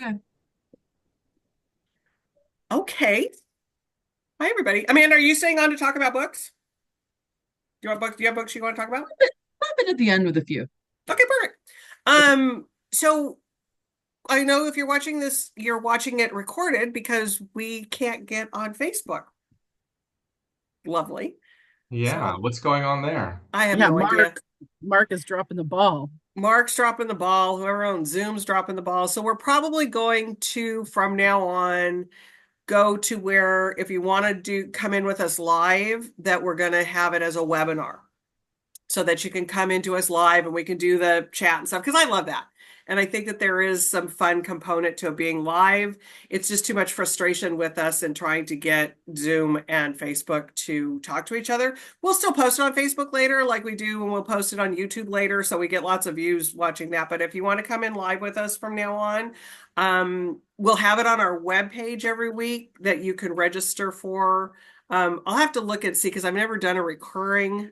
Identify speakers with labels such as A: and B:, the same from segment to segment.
A: Yeah.
B: Okay. Hi, everybody. Amanda, are you staying on to talk about books? Do you want books? Do you have books you want to talk about?
A: Pop it at the end with a few.
B: Okay, perfect.
A: Okay.
B: So I know if you're watching this, you're watching it recorded because we can't get on Facebook. Lovely.
C: Yeah,
B: So
C: what's going on there?
B: I have
A: Yeah,
B: no idea.
A: Mark is dropping the ball.
B: Mark's dropping the ball. Whoever owns Zoom's dropping the ball. So we're probably going to, from now on, go to where if you want to do come in with us live, that we're going to have it as a webinar, so that you can come into us live and we can do the chat and stuff because I love that. And I think that there is some fun component to it being live. It's just too much frustration with us and trying to get Zoom and Facebook to talk to each other. We'll still post it on Facebook later, like we do, and we'll post it on YouTube later. So we get lots of views watching that. But if you want to come in live with us from now on, we'll have it on our webpage every week that you can register for. I'll have to look and see because I've never done a recurring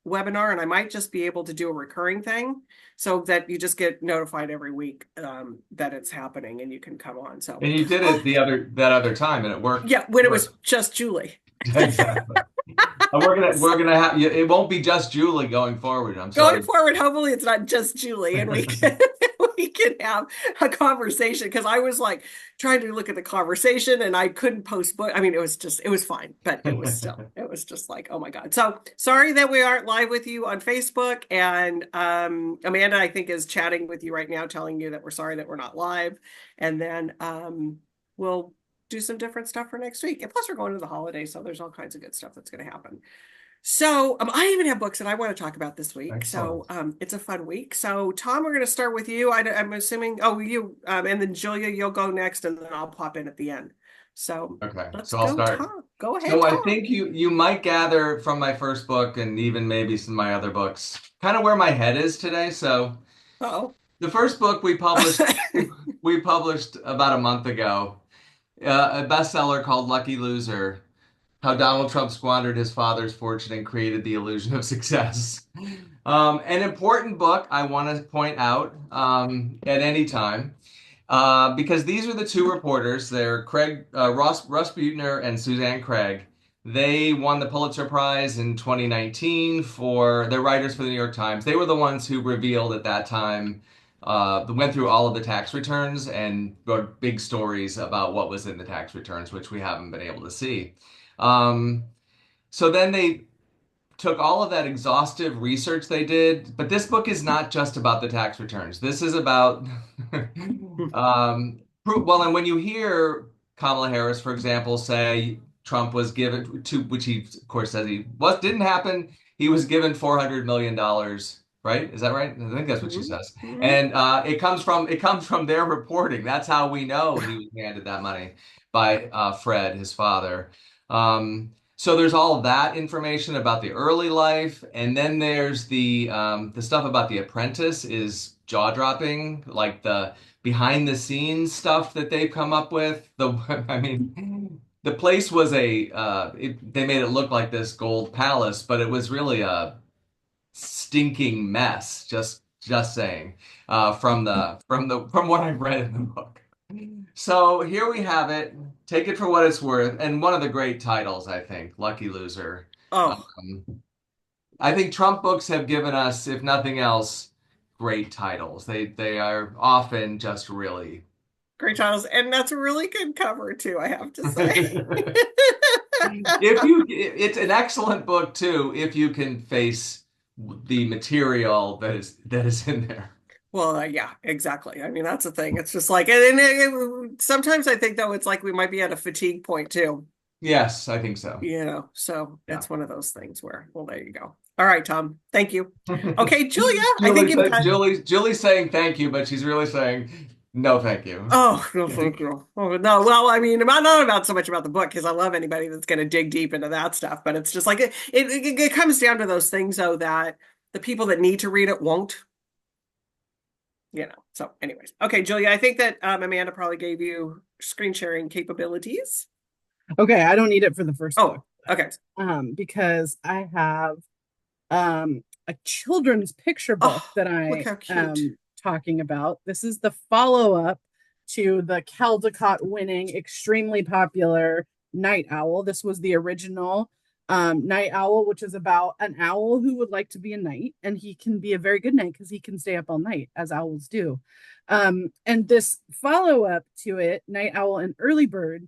B: webinar, and I might just be able to do a recurring thing so that you just get notified every week that it's happening and you can come on. So,
C: And you did it
B: oh,
C: that other time, and it worked.
B: yeah, when it was
C: Worked.
B: just Julie.
C: Exactly. And we're gonna have you. It won't be just Julie going forward. I'm
B: Going
C: sorry.
B: forward, hopefully it's not just Julie and we can we can have a conversation because I was like trying to look at the conversation and I couldn't post book. I mean, it was fine, but it was just like, oh my God. So sorry that we aren't live with you on Facebook. And Amanda, I think, is chatting with you right now, telling you that we're sorry that we're not live. And then we'll do some different stuff for next week. And plus we're going to the holiday, so there's all kinds of good stuff that's going to happen. So I even have books that I want to talk about this week. So
C: Excellent.
B: it's a fun week. So Tom, we're going to start with you. I'm assuming. Oh, you and then Julia, you'll go next, and then I'll pop in at the end. So
C: Okay,
B: let's
C: so I'll
B: go,
C: start.
B: Tom. Go ahead,
C: So I
B: Tom.
C: think you might gather from my first book and even maybe some of my other books, kind of where my head is today. So
B: Oh,
C: the first book we published about a month ago, a bestseller called Lucky Loser. How Donald Trump squandered his father's fortune and created the illusion of success. An important book I want to point out at any time because these are the two reporters. They're Russ Buettner and Suzanne Craig. They won the Pulitzer Prize in 2019 for their writers for the New York Times. They were the ones who revealed at that time, went through all of the tax returns and wrote big stories about what was in the tax returns, which we haven't been able to see. Um, so then they took all of that exhaustive research they did, but this book is not just about the tax returns. This is about, well, and when you hear Kamala Harris, for example, say Trump was given to, which he of course says he was, didn't happen. He was given $400 million, right? Is that right? I think that's what she
B: mhm,
C: says.
B: mhm.
C: And it comes from their reporting. That's how we know he was handed that money by Fred, his father. So there's all of that information about the early life, and then there's the stuff about The Apprentice is jaw-dropping, like the behind the scenes stuff that they've come up with. I mean, the place was they made it look like this gold palace, but it was really a stinking mess. Just saying, from what I've read in the book. So here we have it. Take it for what it's worth, and one of the great titles, I think, Lucky Loser.
B: Oh,
C: Um, I think Trump books have given us, if nothing else, great titles. They are often just really.
B: great titles, and that's a really good cover too, I have to say.
C: It's an excellent book too, if you can face the material that is in there.
B: Well, yeah, exactly. I mean, that's the thing. It's just like, and sometimes I think though, it's like we might be at a fatigue point too.
C: Yes, I think so.
B: So
C: Yeah.
B: it's one of those things where, well, there you go. All right, Tom. Thank you. Okay, Julia, I think you've got.
C: Julie's saying thank you, but she's really saying no, thank you.
B: Oh, no, thank you. Oh, no. Well, I mean, not about so much about the book because I love anybody that's going to dig deep into that stuff, but it's just like it comes down to those things, though, that the people that need to read it won't. So, anyways, okay, Julia, I think that Amanda probably gave you screen sharing capabilities.
A: Okay, I don't need it for the first book.
B: Oh, okay.
A: Because I have a children's picture book
B: Oh,
A: that
B: look
A: I
B: how cute.
A: am talking about. This is the follow-up to the Caldecott winning, extremely popular Night Owl. This was the original Night Owl, which is about an owl who would like to be a knight, and he can be a very good knight because he can stay up all night, as owls do. And this follow up to it, Night Owl and Early Bird,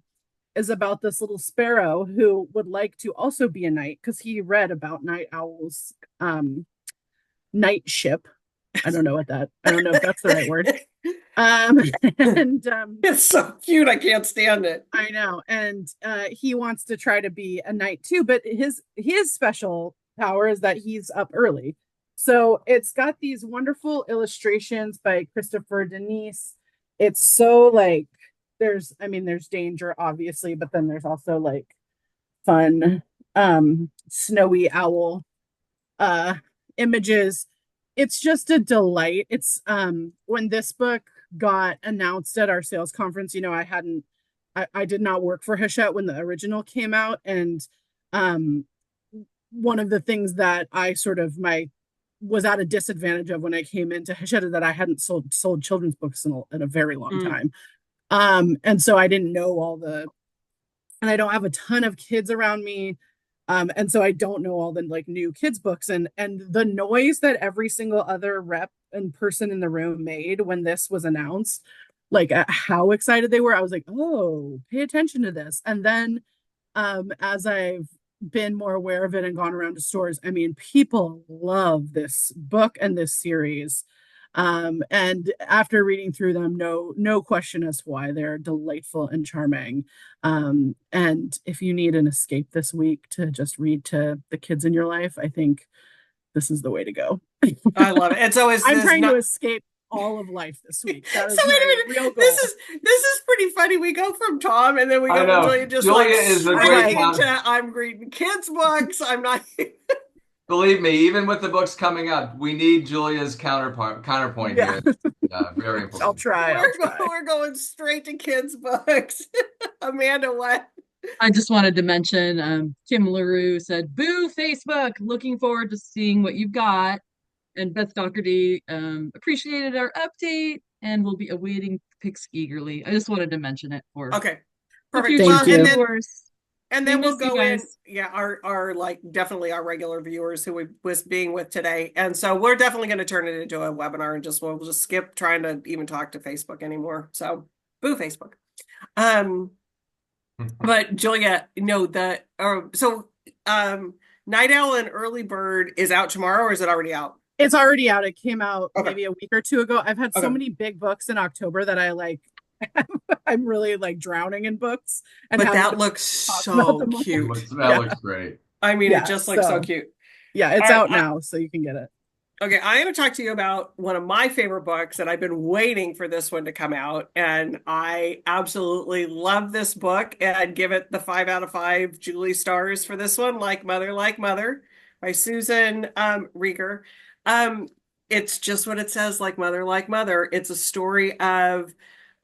A: is about this little sparrow who would like to also be a knight because he read about Night Owl's knightship. I don't know if that's the right word. Um, and
B: It's so cute. I can't stand it.
A: I know. And he wants to try to be a knight too, but his special power is that he's up early. So it's got these wonderful illustrations by Christopher Denise. It's so like there's danger obviously, but then there's also like fun snowy owl images. It's just a delight. It's when this book got announced at our sales conference, I did not work for Hachette when the original came out, and one of the things that I sort of was at a disadvantage of when I came into Hachette is that I hadn't sold children's books in a very long time. And so I didn't know and I don't have a ton of kids around me. And so I don't know all the like new kids books and the noise that every single other rep and person in the room made when this was announced, like how excited they were. I was like, oh, pay attention to this. And then as I've been more aware of it and gone around to stores, I mean, people love this book and this series. And after reading through them, no question as to why they're delightful and charming. And if you need an escape this week to just read to the kids in your life, I think this is the way to go.
B: I love it. And so
A: I'm trying to escape all of life this week. That is
B: so wait a minute.
A: Real goal.
B: This is pretty funny. We go from Tom and then we go to Julia, just
C: Julia is a great
B: I'm reading kids' books. I'm not
C: Believe me, even with the books coming up, we need Julia's counterpoint here. Very important.
A: I'll try.
B: We're going straight to kids' books. Amanda, what?
D: I just wanted to mention Kim LaRue said, boo, Facebook. Looking forward to seeing what you've got. And Beth Doherty appreciated our update and will be awaiting picks eagerly. I just wanted to mention it for
B: okay. Perfect.
A: Thank you.
B: And then we'll go in. Yeah, our like definitely our regular viewers who we was being with today. And so we're definitely going to turn it into a webinar and we'll just skip trying to even talk to Facebook anymore. So boo Facebook. But Julia, Night Owl and Early Bird is out tomorrow, or is it already out?
A: It's already out. It came out maybe a week or two ago. I've had so many big books in October that I like I'm really like drowning in books.
B: But that looks so cute.
C: That looks great.
B: I mean, it just looks so cute.
A: Yeah, it's out now, so you can get it.
B: Okay, I'm going to talk to you about one of my favorite books, and I've been waiting for this one to come out, and I absolutely love this book, and I'd give it the 5 out of 5 Julie stars for this one, Like Mother, by Susan Rieger. It's just what it says, Like Mother. It's a story of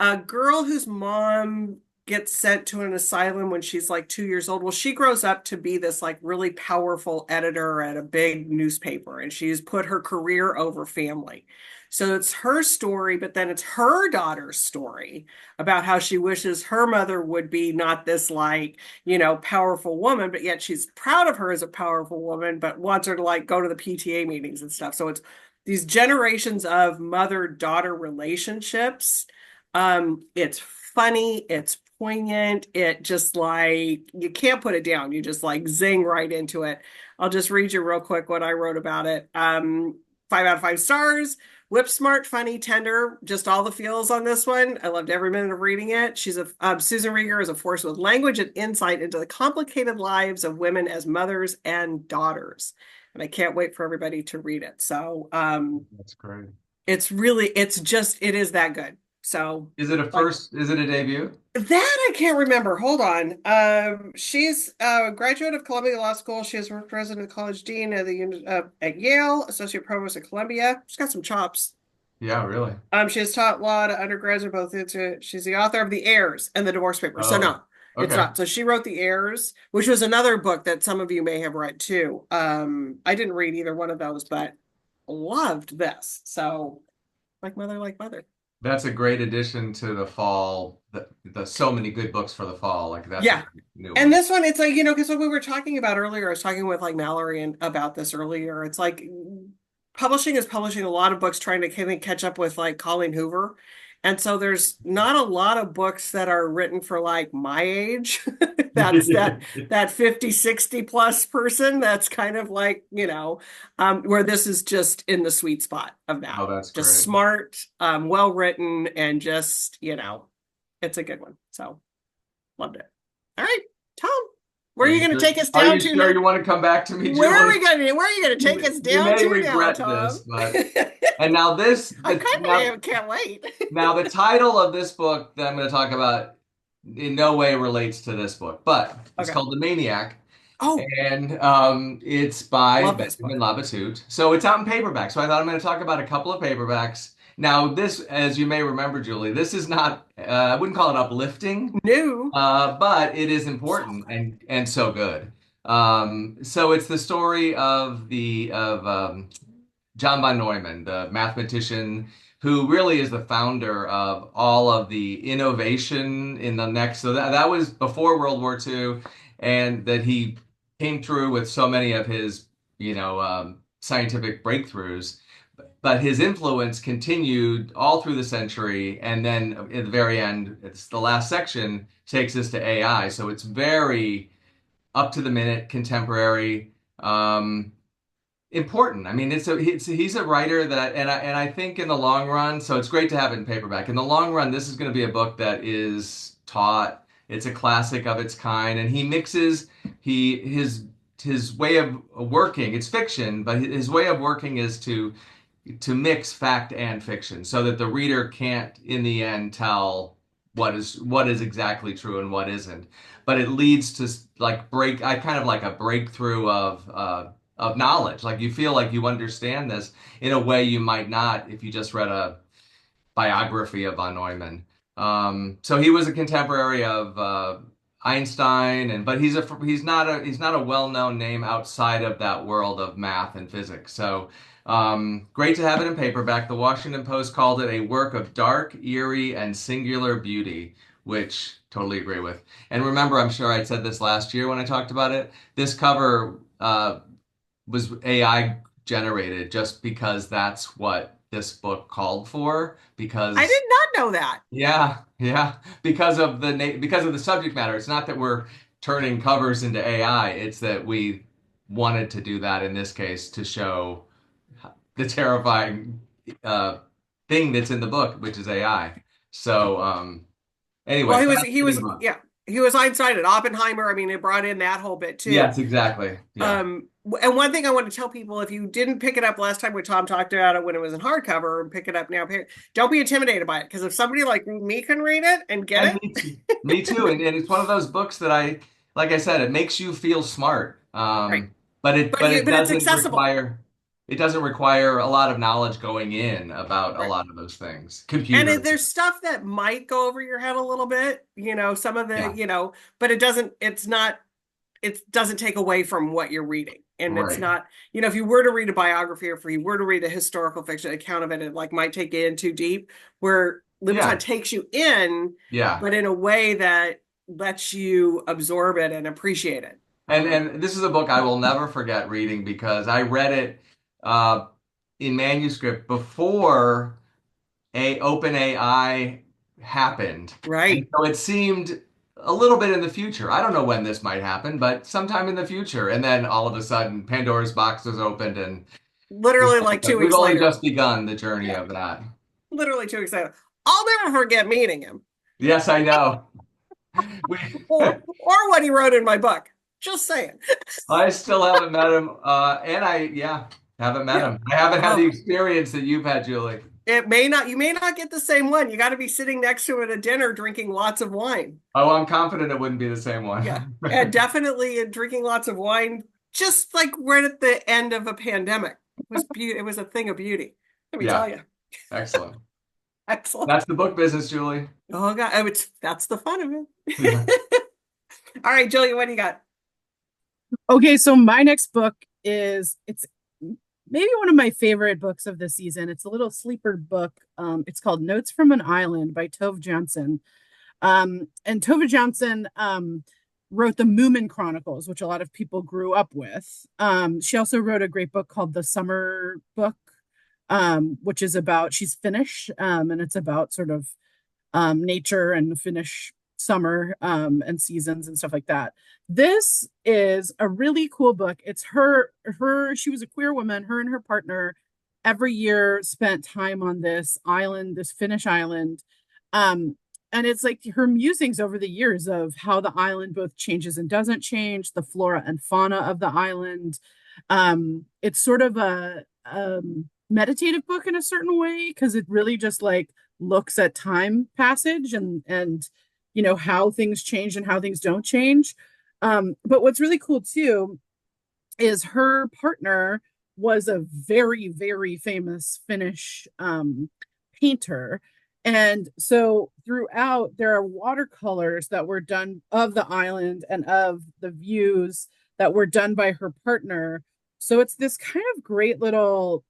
B: a girl whose mom gets sent to an asylum when she's like 2 years old. Well, she grows up to be this like really powerful editor at a big newspaper, and she's put her career over family. So it's her story, but then it's her daughter's story about how she wishes her mother would be not this like, powerful woman, but yet she's proud of her as a powerful woman, but wants her to like go to the PTA meetings and stuff. So it's these generations of mother-daughter relationships. It's funny, it's poignant, it just like you can't put it down, you just like zing right into it. I'll just read you real quick what I wrote about it. 5 out of 5 stars. Whip smart, funny, tender, just all the feels on this one. I loved every minute of reading it. Susan Rieger is a force with language and insight into the complicated lives of women as mothers and daughters, and I can't wait for everybody to read it. So
C: that's great.
B: It is that good. So
C: is it a debut?
B: That I can't remember. Hold on. She's a graduate of Columbia Law School. She has worked president of college dean at at Yale, associate provost at Columbia. She's got some chops.
C: Yeah, really.
B: She has taught law to undergraduate she's the author of The Heirs and the Divorce Papers. So no, it's not. So she wrote The Heirs, which was another book that some of you may have read too. I didn't read either one of those, but loved this. So Like Mother.
C: That's a great addition to the fall. The so many good books for the fall. Like that's
B: Yeah.
C: a new
B: And
C: one.
B: this one, it's like, because what we were talking about earlier, I was talking with like Mallory and about this earlier. It's like publishing is publishing a lot of books trying to kind of catch up with like Colleen Hoover. And so there's not a lot of books that are written for like my age. That's that 50, 60 plus person that's kind of like, where this is just in the sweet spot of that.
C: Oh, that's
B: Just
C: great.
B: smart, well written, and just, it's a good one. So loved it. All right, Tom, where are you going to take us
C: Are
B: down
C: you
B: to
C: sure
B: now?
C: you want to come back to me,
B: Where are
C: Julie?
B: we going? Where are you going to take us
C: You
B: down
C: may
B: to now,
C: regret
B: Tom?
C: this, but and now this
B: I
C: the,
B: kind of can't wait.
C: now the title of this book that I'm going to talk about in no way relates to this book, but it's
B: Okay.
C: called The Maniac.
B: Oh,
C: And it's by
B: love this book.
C: Benjamin Labatut. So it's out in paperback. So I thought I'm going to talk about a couple of paperbacks. Now, this, as you may remember, Julie, this is not, I wouldn't call it uplifting,
B: New.
C: but it is important and so good. So it's the story of John von Neumann, the mathematician who really is the founder of all of the innovation in the next. So that was before World War II, and that he came through with so many of his, scientific breakthroughs. But his influence continued all through the century, and then at the very end, it's the last section takes us to AI. So it's very up to the minute, contemporary. Important. I mean, he's a writer that, and I think in the long run, so it's great to have it in paperback. In the long run, this is going to be a book that is taught. It's a classic of its kind, and he mixes his way of working. It's fiction, but his way of working is to mix fact and fiction, so that the reader can't, in the end, tell what is exactly true and what isn't. But it leads to I kind of like a breakthrough of knowledge. Like you feel like you understand this in a way you might not if you just read a biography of von Neumann. So he was a contemporary of Einstein, but he's not a well-known name outside of that world of math and physics. So great to have it in paperback. The Washington Post called it a work of dark, eerie, and singular beauty, which totally agree with. And remember, I'm sure I said this last year when I talked about it. This cover was AI generated just because that's what this book called for. Because
B: I did not know that.
C: yeah, because of the subject matter. It's not that we're turning covers into AI. It's that we wanted to do that in this case to show the terrifying thing that's in the book, which is AI. So anyway,
B: Well,
C: so
B: he was Einstein and Oppenheimer. I mean, it brought in that whole bit too.
C: yes, exactly. Yeah.
B: And one thing I want to tell people, if you didn't pick it up last time when Tom talked about it when it was in hardcover, and pick it up now, don't be intimidated by it, because if somebody like me can read it and get it,
C: me too. And it's one of those books that like I said, it makes you feel smart.
B: Right.
C: But it
B: it's
C: doesn't
B: accessible.
C: require a lot of knowledge going in about a lot of those things. Computers.
B: And there's stuff that might go over your head a little bit, some of the, but it doesn't take away from what you're reading. And
C: Right.
B: It's not, if you were to read a biography or if you were to read a historical fiction account of it, it like might take you in too deep, where Livingston takes you in, but in a way that lets you absorb it and appreciate it.
C: And this is a book I will never forget reading, because I read it in manuscript before OpenAI happened.
B: Right.
C: And so it seemed a little bit in the future. I don't know when this might happen, but sometime in the future. And then all of a sudden, Pandora's box was opened, and
B: literally like 2 weeks
C: we've only
B: later.
C: just begun the journey of that.
B: Literally 2 weeks later. I'll never forget meeting him.
C: Yes, I know.
B: or what he wrote in my book. Just saying.
C: I still haven't met him, and haven't met him. I haven't had the experience that you've had, Julie.
B: You may not get the same one. You got to be sitting next to him at a dinner drinking lots of wine.
C: Oh, I'm confident it wouldn't be the same one.
B: Yeah, and definitely drinking lots of wine, just like right at the end of a pandemic. It was a thing of beauty. Let me tell you.
C: Excellent.
B: Excellent.
C: That's the book business, Julie.
B: Oh God, that's the fun of it. Yeah. All right, Julie, what do you got?
A: Okay, so my next book it's maybe one of my favorite books of the season. It's a little sleeper book. It's called Notes from an Island by Tove Jansson. And Tove Jansson wrote the Moomin Chronicles, which a lot of people grew up with. She also wrote a great book called The Summer Book, which is about, she's Finnish, and it's about sort of nature and Finnish summer and seasons and stuff like that. This is a really cool book. It's she was a queer woman, her and her partner every year spent time on this island, this Finnish island. And it's like her musings over the years of how the island both changes and doesn't change, the flora and fauna of the island. It's sort of a meditative book in a certain way because it really just like looks at time passage and how things change and how things don't change. But what's really cool too is her partner was a very, very famous Finnish painter. And so throughout, there are watercolors that were done of the island and of the views that were done by her partner. So it's this kind of great little,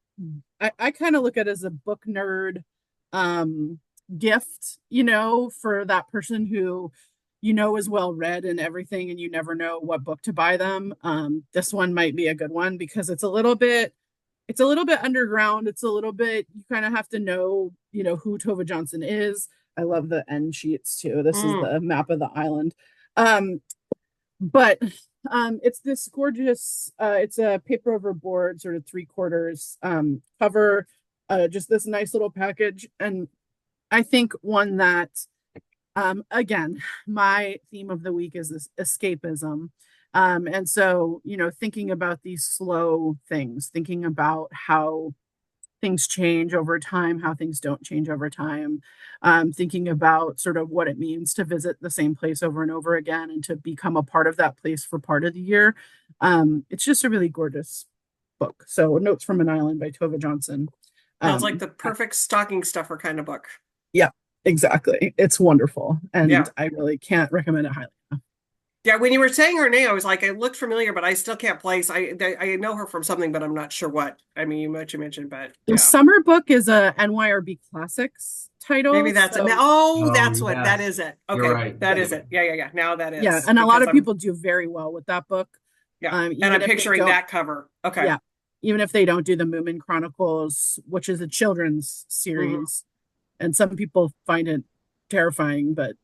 A: I kind of look at it as a book nerd gift, for that person who, is well read and everything, and you never know what book to buy them. This one might be a good one because it's a little bit underground. It's a little bit, you kind of have to know, who Tove Jansson is. I love the end sheets too. This is the map of the island. But it's this gorgeous, it's a paper over board, sort of 3/4 cover, just this nice little package. And I think one that, again, my theme of the week is this escapism. And so, thinking about these slow things, thinking about how things change over time, how things don't change over time, thinking about sort of what it means to visit the same place over and over again and to become a part of that place for part of the year. It's just a really gorgeous book. So Notes from an Island by Tove Jansson.
B: Sounds like the perfect stocking stuffer kind of book.
A: Yeah, exactly. It's wonderful. And I really can't recommend it highly enough.
B: Yeah, when you were saying her name, I was like, it looked familiar, but I still can't place. I know her from something, but I'm not sure what. I mean, you mentioned, but
A: The Summer Book is a NYRB Classics title.
B: Maybe that's it. That's what that is it. Okay,
C: you're right.
B: That is it. Yeah. Now that is.
A: Yeah, and a lot of people do very well with that book.
B: Yeah, and I'm picturing that cover. Okay.
A: Yeah, even if they don't do the Moomin Chronicles, which is a children's series, and some people find it terrifying, but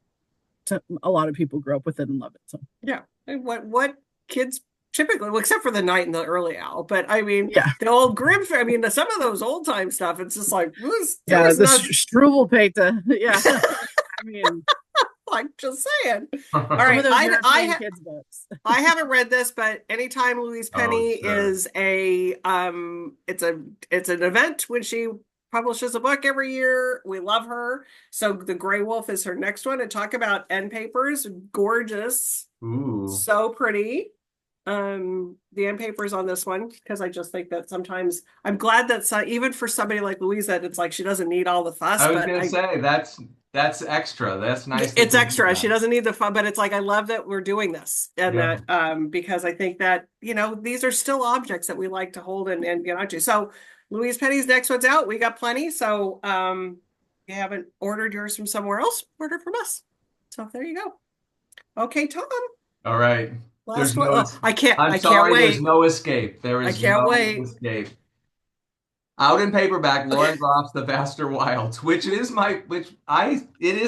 A: a lot of people grow up with it and love it. So
B: yeah, what kids typically, well, except for the Night and the Early Owl, but I mean, the old Grimm. I mean, some of those old time stuff. It's just like
A: Struwwelpeter. Yeah, I mean,
B: like just saying. All right, I haven't read this, but anytime Louise Penny is it's an event when she publishes a book every year. We love her. So The Gray Wolf is her next one. And talk about end papers. Gorgeous.
C: Ooh.
B: So pretty. The end papers on this one, because I just think that sometimes I'm glad that even for somebody like Louise, that it's like she doesn't need all the fuss.
C: I was going to say that's extra. That's nice.
B: It's extra. She doesn't need the fun, but it's like I love that we're doing this, and that because I think that these are still objects that we like to hold and get onto. So Louise Penny's next one's out. We got plenty. So if you haven't ordered yours from somewhere else, order from us. So there you go. Okay, Tom.
C: All right.
B: I can't wait.
C: There's no escape.
B: I can't wait.
C: Escape. Out in paperback, Lauren Groff's The Vaster Wilds, it is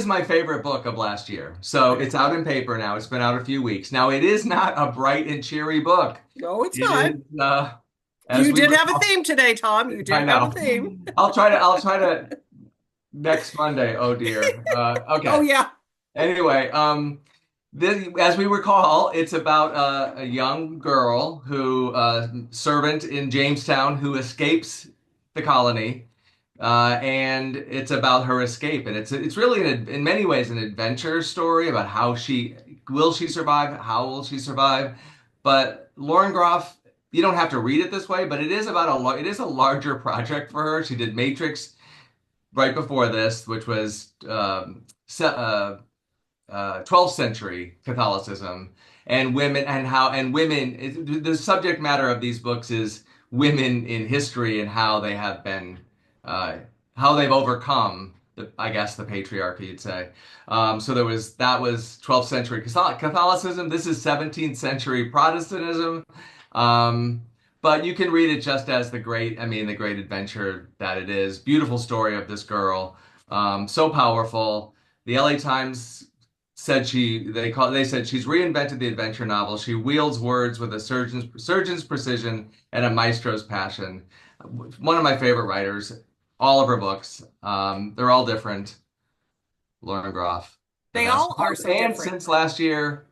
C: my favorite book of last year. So it's out in paper now. It's been out a few weeks. Now it is not a bright and cheery book.
B: No, it's not. You did have a theme today, Tom. You did have a theme.
C: I'll try to next Monday. Oh dear. Okay.
B: Oh yeah.
C: Anyway, as we recall, it's about a young girl servant in Jamestown who escapes the colony, and it's about her escape. And it's really in many ways an adventure story about how will she survive, how will she survive. But Lauren Groff, you don't have to read it this way, but it is a larger project for her. She did Matrix right before this, which was 12th century Catholicism and women, the subject matter of these books is women in history and how they have been, how they've overcome I guess the patriarchy, you'd say. So that was 12th century Catholicism. This is 17th century Protestantism. But you can read it just as the great adventure that it is. Beautiful story of this girl. So powerful. The LA Times said they said she's reinvented the adventure novel. She wields words with a surgeon's precision and a maestro's passion. One of my favorite writers. All of her books. They're all different. Lauren Groff.
B: They all are so
C: and
B: different.
C: Since last year,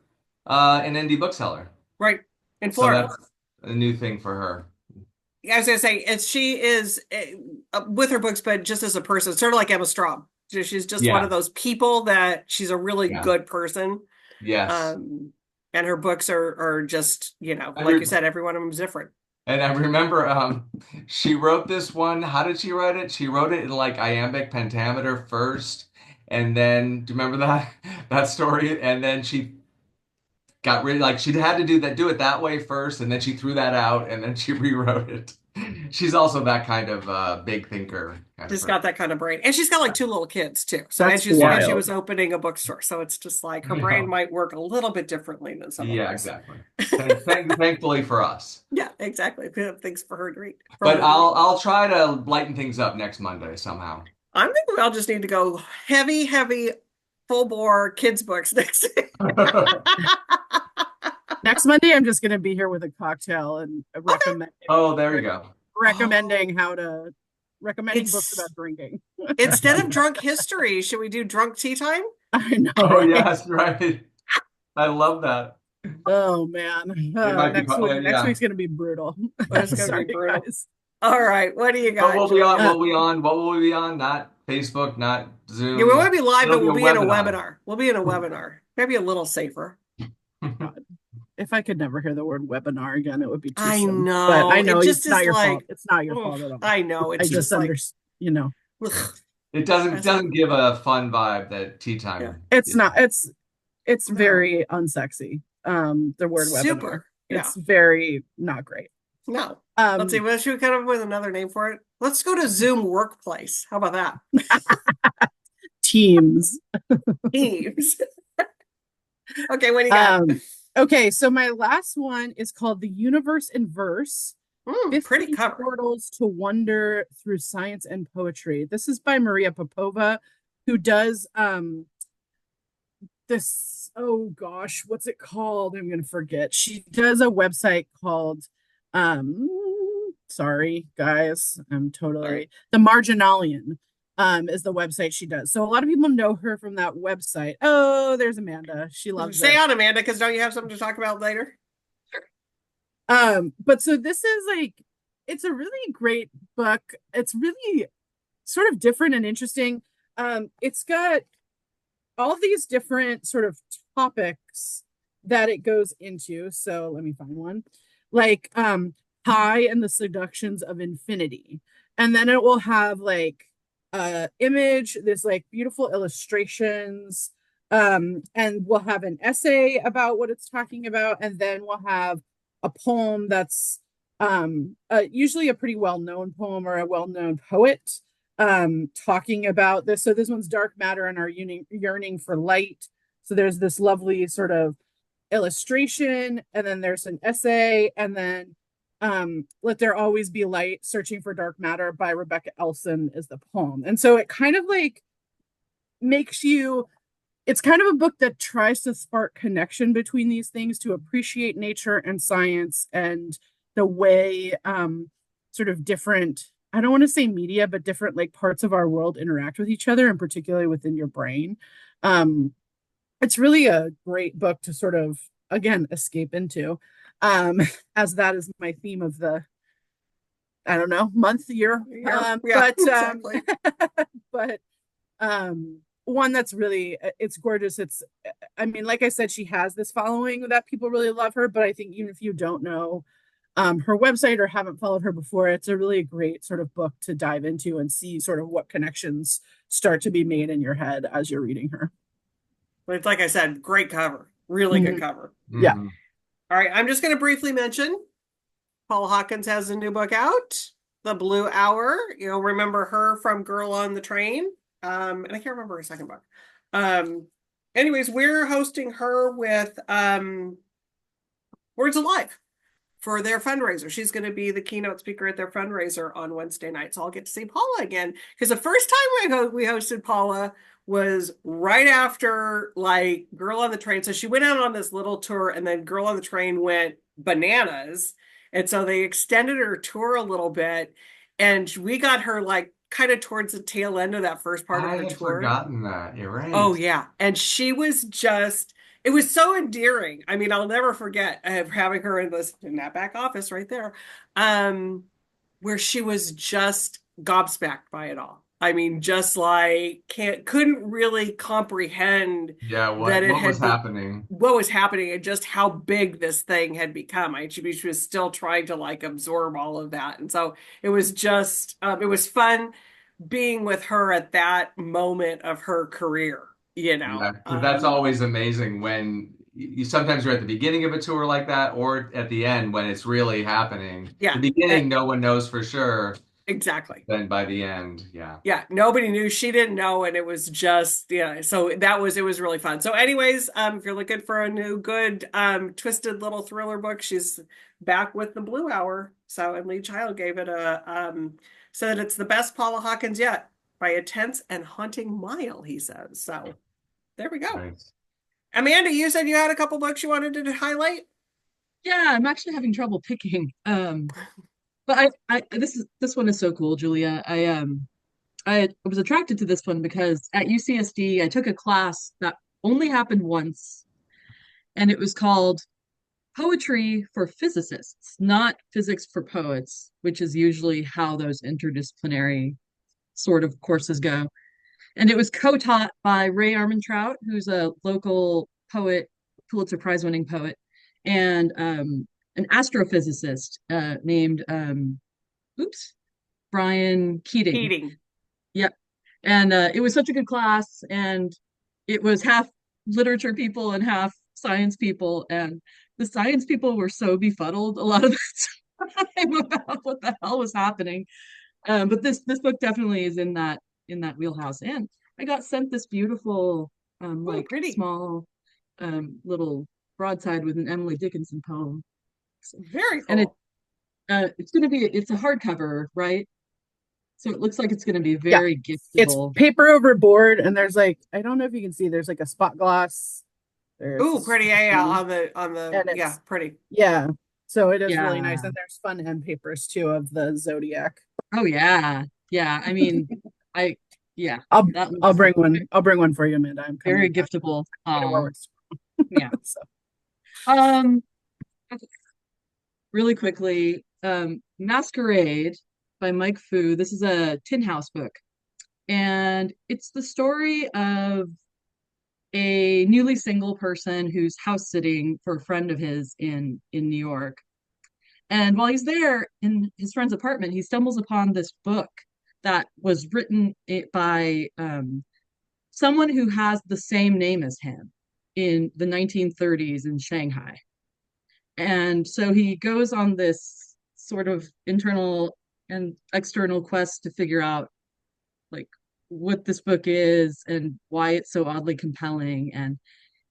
C: an indie bookseller.
B: Right. In Florida.
C: So that's a new thing for her.
B: I was going to say, she is with her books, but just as a person, sort of like Emma Stobb. She's just one of those people that she's a really good person.
C: Yes.
B: And her books are just, like you said, every one of them is different.
C: And I remember she wrote this one. How did she write it? She wrote it in like iambic pentameter first. And then, do you remember that story? And then she got rid like she had to do it that way first, and then she threw that out, and then she rewrote it. She's also that kind of big thinker.
B: She's got that kind of brain, and she's got like 2 little kids too. So
A: and
B: she was opening a bookstore, so it's just like her brain might work a little bit differently than some of us.
C: Exactly. Thankfully for us.
B: Yeah, exactly. Things for her to read.
C: But I'll try to lighten things up next Monday somehow.
B: I'm thinking I'll just need to go heavy, full bore kids books next.
A: Next Monday, I'm just going to be here with a cocktail and recommend.
C: Oh, there you go.
A: Recommending books about drinking.
B: Instead of drunk history, should we do drunk tea time?
A: I know.
C: Oh, yes, right. I love that.
A: Oh man. Next week's going to be brutal.
B: It's going to be brutal. Guys. All right. What do you got?
C: What will we be on? Not Facebook, not Zoom.
B: Yeah, we want to be live, but we'll be in a webinar. We'll be in a webinar. Maybe a little safer.
A: God. If I could never hear the word webinar again, it would be too
B: I
A: soon.
B: know.
A: But I know
B: it's
A: not your fault. It's not your fault at all.
B: I know. It's just
C: It doesn't give a fun vibe that tea time.
A: Yeah. It's not. It's very unsexy. The word webinar. It's very not great.
B: No. Let's see. Should we come up with another name for it? Let's go to Zoom Workplace. How about that?
A: Teams.
B: Teams. Okay, what do you got?
A: Okay, so my last one is called The Universe in Verse.
B: Pretty cover.
A: Portals to Wonder Through Science and Poetry. This is by Maria Papova, who does this, oh gosh, what's it called? I'm gonna forget. She does a website called sorry guys, I'm totally The Marginalian. Is the website she does. So a lot of people know her from that website. Oh, there's Amanda. She loves
B: Stay on, Amanda, because don't you have something to talk about later?
A: Sure. But so this is it's a really great book. It's really sort of different and interesting. It's got all these different sort of topics that it goes into. So let me find one. Like Pi and the Seductions of Infinity. And then it will have image, there's beautiful illustrations, and we'll have an essay about what it's talking about, and then we'll have a poem that's usually a pretty well-known poem or a well-known poet talking about this. So this one's Dark Matter and Our Yearning for Light. So there's this lovely sort of illustration, and then there's an essay, and then Let There Always Be Light, Searching for Dark Matter by Rebecca Elson is the poem. And so it kind of makes you, it's kind of a book that tries to spark connection between these things to appreciate nature and science and the way sort of different, I don't want to say media, but different parts of our world interact with each other, and particularly within your brain. It's really a great book to sort of, again, escape into. As that is my theme of the, I don't know, month, year.
B: Exactly.
A: But one that's really, it's gorgeous. It's, I mean, like I said, she has this following that people really love her, but I think even if you don't know her website or haven't followed her before, it's a really great sort of book to dive into and see sort of what connections start to be made in your head as you're reading her.
B: But it's like I said, great cover, really good cover.
A: Yeah.
B: All right, I'm just going to briefly mention Paula Hawkins has a new book out, The Blue Hour. You'll remember her from Girl on the Train. And I can't remember her second book. Anyways, we're hosting her with Words Alive for their fundraiser. She's going to be the keynote speaker at their fundraiser on Wednesday night. So I'll get to see Paula again. Because the first time we hosted Paula was right after like Girl on the Train. So she went out on this little tour, and then Girl on the Train went bananas. And so they extended her tour a little bit, and we got her like kind of towards the tail end of that first part of
C: I
B: her
C: had
B: tour.
C: forgotten that. You're right.
B: Oh yeah. And she was just, it was so endearing. I mean, I'll never forget having her in that back office right there, where she was just gobsmacked by it all. I mean, just like couldn't really comprehend
C: Yeah,
B: that
C: what was happening?
B: What was happening, and just how big this thing had become. She was still trying to like absorb all of that, and so it was just it was fun being with her at that moment of her career.
C: Yeah, because that's always amazing when you sometimes you're at the beginning of a tour like that, or at the end when it's really happening.
B: Yeah,
C: the beginning, no one knows for sure.
B: Exactly.
C: Then by the end, yeah.
B: Yeah, nobody knew. She didn't know, and it was just, yeah. So it was really fun. So anyways, if you're looking for a new good twisted little thriller book, she's back with The Blue Hour. So, and Lee Child gave it said it's the best Paula Hawkins yet by a tense and haunting mile, he says. So there we go.
C: Nice.
B: Amanda, you said you had a couple books you wanted to highlight.
D: Yeah, I'm actually having trouble picking. But this one is so cool, Julia. I was attracted to this one because at UCSD I took a class that only happened once, and it was called Poetry for Physicists, not Physics for Poets, which is usually how those interdisciplinary sort of courses go. And it was co-taught by Ray Armentrout, who's a local poet, Pulitzer Prize winning poet, and an astrophysicist named Brian Keating. Yep. And it was such a good class, and it was half literature people and half science people, and the science people were so befuddled a lot of the time about what the hell was happening. But this book definitely is in that wheelhouse. And I got sent this beautiful
B: pretty
D: small little broadside with an Emily Dickinson poem.
B: Very cool.
D: And it's a hardcover, right? So it looks like it's going to be very giftable.
A: It's paper over board, and there's like, I don't know if you can see, there's like a spot gloss.
B: Ooh, pretty. Yeah, on the yeah, pretty.
A: Yeah. So it is really nice. And there's fun end papers too of the Zodiac.
D: Oh yeah. Yeah. I mean,
A: I'll bring one. I'll bring one for you, Amanda. I'm coming
D: very giftable. Yeah.
A: So.
D: Really quickly, Masquerade by Mike Fu. This is a Tin House book, and it's the story of a newly single person who's house sitting for a friend of his in New York. And while he's there in his friend's apartment, he stumbles upon this book that was written by someone who has the same name as him in the 1930s in Shanghai. And so he goes on this sort of internal and external quest to figure out like what this book is and why it's so oddly compelling. And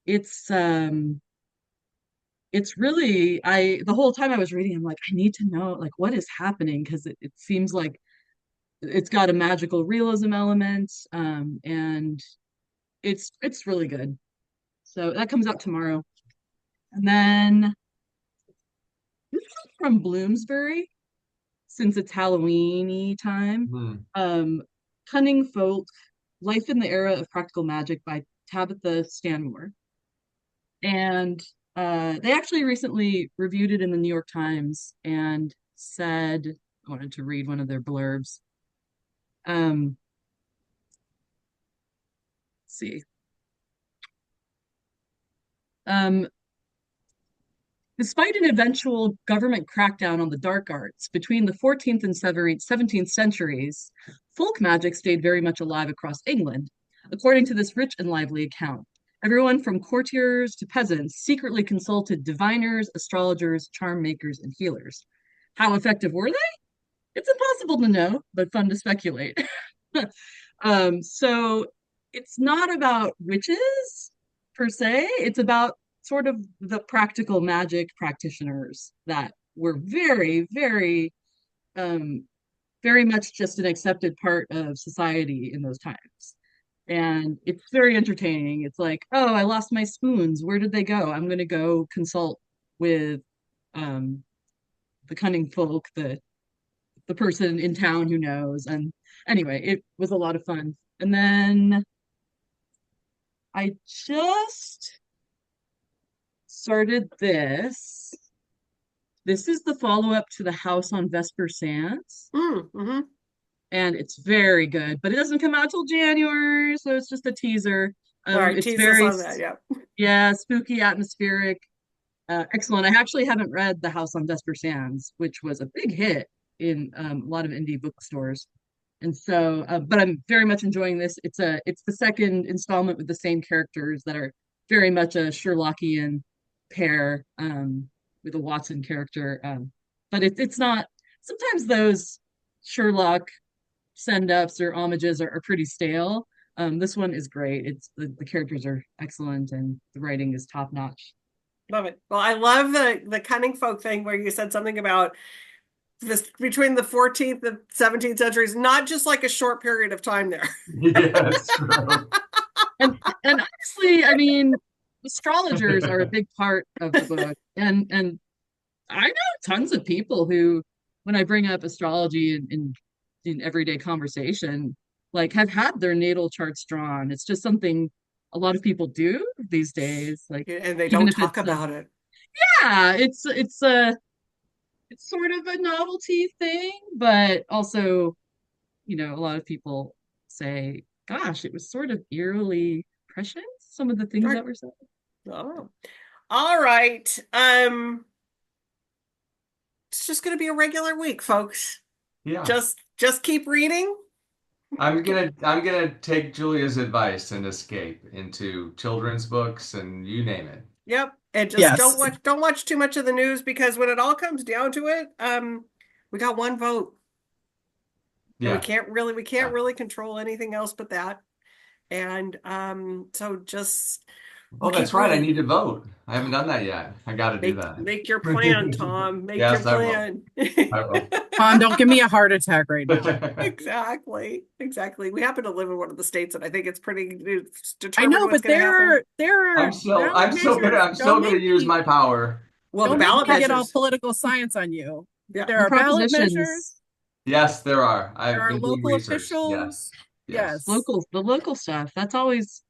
D: it's really, the whole time I was reading, I'm like, I need to know like what is happening, because it seems like it's got a magical realism element, and it's really good. So that comes out tomorrow. And then this is from Bloomsbury, since it's Halloween-y time. Cunning Folk, Life in the Era of Practical Magic by Tabitha Stanmore. And they actually recently reviewed it in the New York Times and said, I wanted to read one of their blurbs. Let's see. Despite an eventual government crackdown on the dark arts between the 14th and 17th centuries, folk magic stayed very much alive across England, according to this rich and lively account. Everyone from courtiers to peasants secretly consulted diviners, astrologers, charm makers, and healers. How effective were they? It's impossible to know, but fun to speculate. So it's not about witches per se. It's about sort of the practical magic practitioners that were very, very, um, very much just an accepted part of society in those times. And it's very entertaining. It's like, oh, I lost my spoons. Where did they go? I'm going to go consult with um, the Cunning Folk, the person in town who knows. And anyway, it was a lot of fun. And then I just started this. This is the follow-up to the House on Vesper Sands.
B: Mm-hmm.
D: And it's very good, but it doesn't come out till January, so it's just a teaser.
B: All right,
D: It's
B: tease
D: very,
B: us on that. Yeah.
D: yeah, spooky, atmospheric, excellent. I actually haven't read The House on Vesper Sands, which was a big hit in a lot of indie bookstores. And so, but I'm very much enjoying this. It's the second installment with the same characters that are very much a Sherlockian pair, with a Watson character. But it's not. Sometimes those Sherlock send-ups or homages are pretty stale. This one is great. It's the characters are excellent and the writing is top notch.
B: Love it. Well, I love the Cunning Folk thing where you said something about this between the 14th and 17th centuries, not just like a short period of time there.
C: Yes.
D: And honestly, I mean, astrologers are a big part of the book. And I know tons of people who, when I bring up astrology in everyday conversation, like have had their natal charts drawn. It's just something a lot of people do these days. Like
B: And they
D: even
B: don't
D: if
B: talk
D: it's
B: about it.
D: yeah, it's sort of a novelty thing, but also, a lot of people say, gosh, it was sort of eerily prescient, some of the things
B: Right.
D: that were said.
B: Oh. All right. It's just going to be a regular week, folks.
C: Yeah.
B: Just keep reading.
C: I'm gonna take Julia's advice and escape into children's books and you name it.
B: Yep. And just
A: Yes.
B: don't watch too much of the news, because when it all comes down to it, we got one vote. And
C: Yeah.
B: we can't really control anything else but that. And so just
C: Oh, that's right. I need to vote. I haven't done that yet. I got to do that.
B: make your plan, Tom. Make
C: Yes,
B: your plan.
C: I will.
A: Tom, don't give me a heart attack right now.
B: Exactly. We happen to live in one of the states, and I think it's pretty
A: I
B: determined
A: know,
B: what's
A: but
B: going to happen.
A: there are
C: I'm still
A: measures.
C: gonna use my power.
B: Well, the
A: Don't
B: ballot
A: make me get all
B: measures.
A: political science on you.
B: Yeah.
A: There
D: The
A: are ballot measures.
D: propositions,
C: Yes, there are. I've
A: There are
C: been doing
A: local
C: research.
A: officials.
C: Yes.
A: Yes.
D: the local stuff, that's always,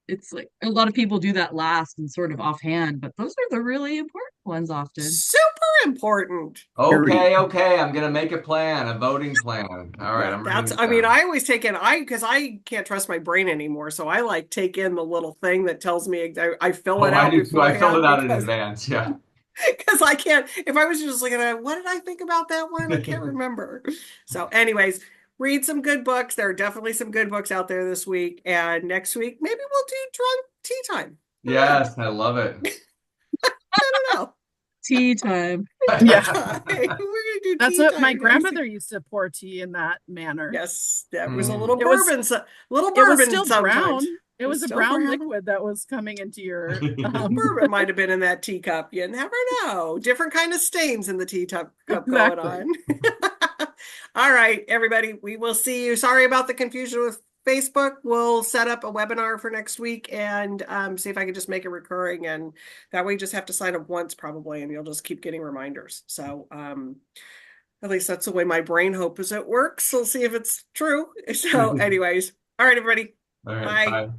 D: it's like a lot of people do that last and sort of offhand, but those are the really important ones often.
B: Super important.
C: Okay. I'm gonna make a plan, a voting plan. All right, I'm writing this
B: I mean,
C: down.
B: I always take in, because I can't trust my brain anymore. So I like take in the little thing that tells me, I fill it out
C: I do too. I fill it out in
B: because
C: advance. Yeah.
B: because I can't, if I was just looking at what did I think about that one? I can't remember. So anyways, read some good books. There are definitely some good books out there this week. And next week, maybe we'll do drunk tea time.
C: Yes, I love it.
B: I don't know.
D: Tea time.
A: Yeah.
B: We're gonna do
A: That's
B: tea
A: what
B: time
A: my
B: next
A: grandmother
B: week.
A: used to pour tea in that manner.
B: Yes, that was a little
A: It was-
B: bourbon. Little
A: It was
B: bourbon
A: still
B: sometimes.
A: brown. It was a
B: still
A: brown
B: brown.
A: liquid that was coming into your
B: Bourbon might have been in that teacup. You never know. Different kind of stains in the teacup going
A: Exactly.
B: on. All right, everybody. We will see you. Sorry about the confusion with Facebook. We'll set up a webinar for next week and see if I can just make it recurring. And that way you just have to sign up once probably, and you'll just keep getting reminders. So at least that's the way my brain hopes it works. We'll see if it's true. So anyways, all right, everybody.
C: All right,
B: Bye.
C: bye.